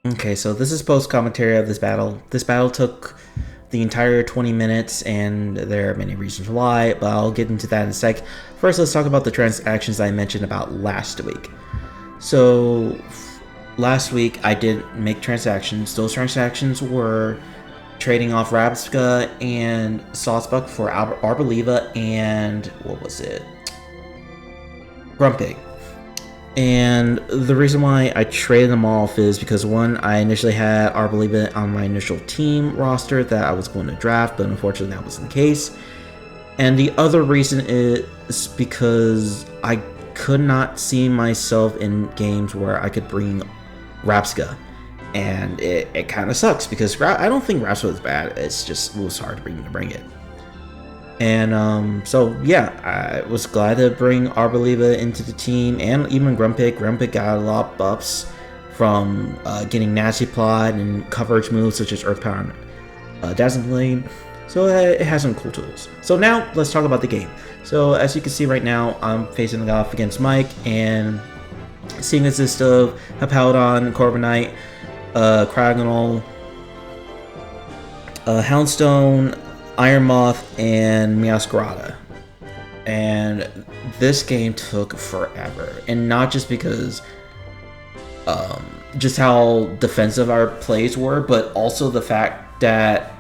Okay, so this is post commentary of this battle. This battle took the entire 20 minutes, and there are many reasons why, but I'll get into that in a sec. First, let's talk about the transactions I mentioned about last week. So, last week I did make transactions. Those transactions were trading off Rabska and Saucebuck for Arboliva and what was it? Grumpig. And the reason why I traded them off is because one, I initially had Arboliva on my initial team roster that I was going to draft, but unfortunately that wasn't the case. And the other reason is because I could not see myself in games where I could bring Rabska. And it kind of sucks because I don't think Rabska was bad, it's just it was hard to bring it. And so yeah, I was glad to bring Arboliva into the team, and even Grumpig. Grumpig got a lot of buffs from getting Nasty Plot and coverage moves such as Earth Power and Dazzling Blade. So it has some cool tools. So now let's talk about the game. So as you can see right now, I'm facing off against Mike, and seeing consist of Hippowdon, Corviknight, Cragonal, Houndstone, Iron Moth, and Meowscarada. And this game took forever, and not just because just how defensive our plays were, but also the fact that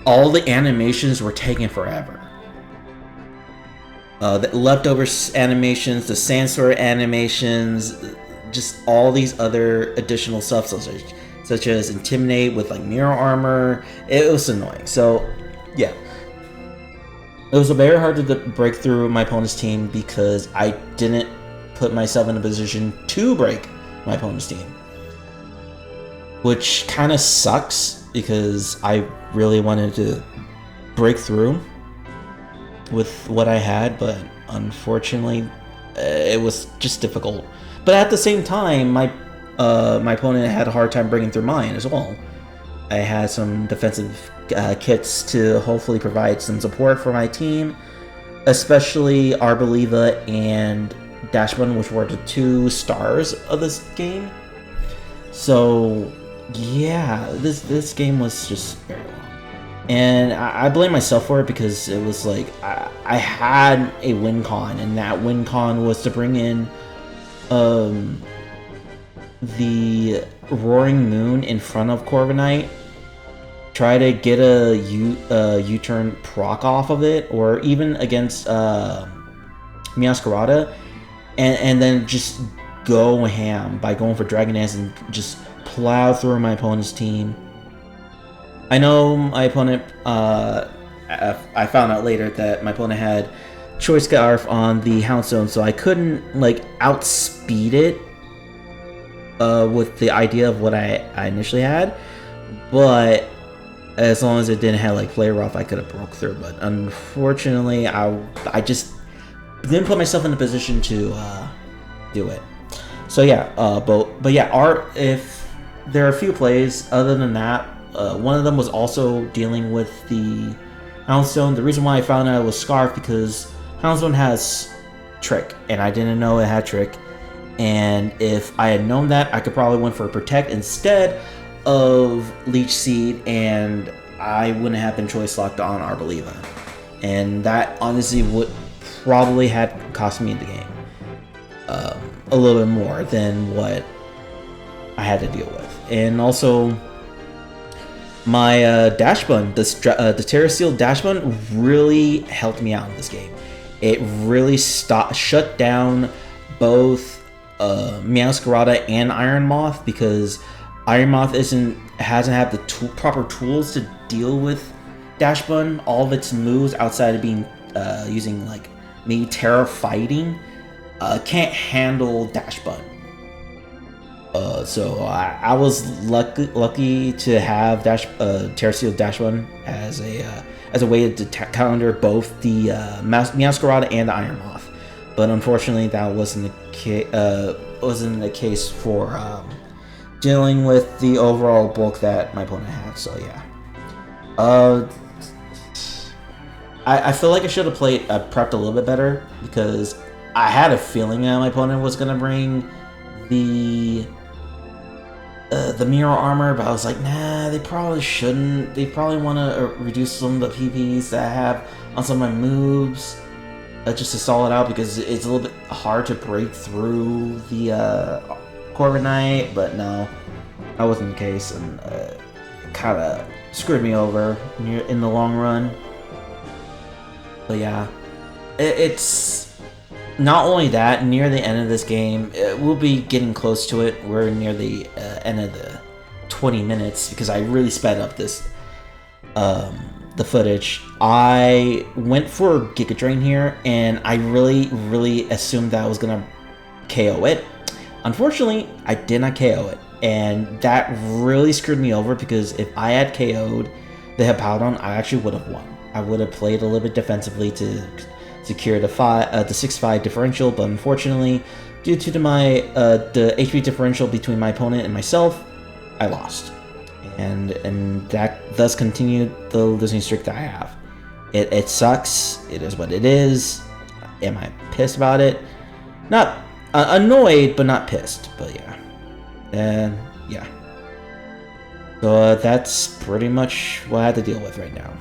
all the animations were taking forever. The leftover animations, the Sandstorm animations, just all these other additional stuff such as Intimidate with like mirror armor. It was annoying. So yeah, it was very hard to break through my opponent's team because I didn't put myself in a position to break my opponent's team, which kind of sucks because I really wanted to break through with what I had, but unfortunately it was just difficult. But at the same time, my opponent had a hard time breaking through mine as well. I had some defensive kits to hopefully provide some support for my team, especially Arboliva and Dashbun, which were the 2 stars of this game. So yeah, this game was just very long, and I blame myself for it because it was like I had a win con, and that win con was to bring in the Roaring Moon in front of Corviknight, try to get a U-turn proc off of it, or even against Meowscarada, and then just go ham by going for Dragon Dance and just plow through my opponent's team. I know my opponent, I found out later that my opponent had Choice Scarf on the Houndstone, so I couldn't like outspeed it with the idea of what I initially had, but as long as it didn't have like Flare Rough, I could have broke through. But unfortunately, I just didn't put myself in a position to do it. So yeah, but yeah, if there are a few plays other than that, one of them was also dealing with the Houndstone. The reason why I found out it was Scarf because Houndstone has Trick, and I didn't know it had Trick. And if I had known that, I could probably went for a Protect instead of Leech Seed, and I wouldn't have been choice locked on Arboliva. And that honestly would probably had cost me the game a little bit more than what I had to deal with. And also, my Dashbun, the Terra Steel Dashbun really helped me out in this game. It really shut down both Meowscarada and Iron Moth, because Iron Moth hasn't had the proper tools to deal with Dash Bun. All of its moves outside of being using like maybe Terra fighting can't handle Dash Bun. So I was lucky to have Terra Steel Dash Bun as a way to counter both the Meowscarada and the Iron Moth. But unfortunately, that wasn't the case for dealing with the overall bulk that my opponent had. So yeah, I feel like I should have prepped a little bit better, because I had a feeling that my opponent was gonna bring the mirror armor, but I was like, nah, they probably shouldn't. They probably want to reduce some of the PPs that I have on some of my moves. Just to stall it out, because it's a little bit hard to break through the Corviknight, but no, that wasn't the case, and it kind of screwed me over in the long run. But yeah, it's not only that, near the end of this game, we'll be getting close to it. We're near the end of the 20 minutes, because I really sped up this the footage. I went for Giga Drain here, and I really assumed that I was gonna KO it. Unfortunately, I did not KO it, and that really screwed me over, because if I had KO'd the Hippowdon, I actually would have won. I would have played a little bit defensively to secure the 6-5 differential, but unfortunately, due to the HP differential between my opponent and myself, I lost. And that thus continued the losing streak that I have. It sucks. It is what it is. Am I pissed about it? Not annoyed, but not pissed. But yeah, and yeah. So that's pretty much what I have to deal with right now.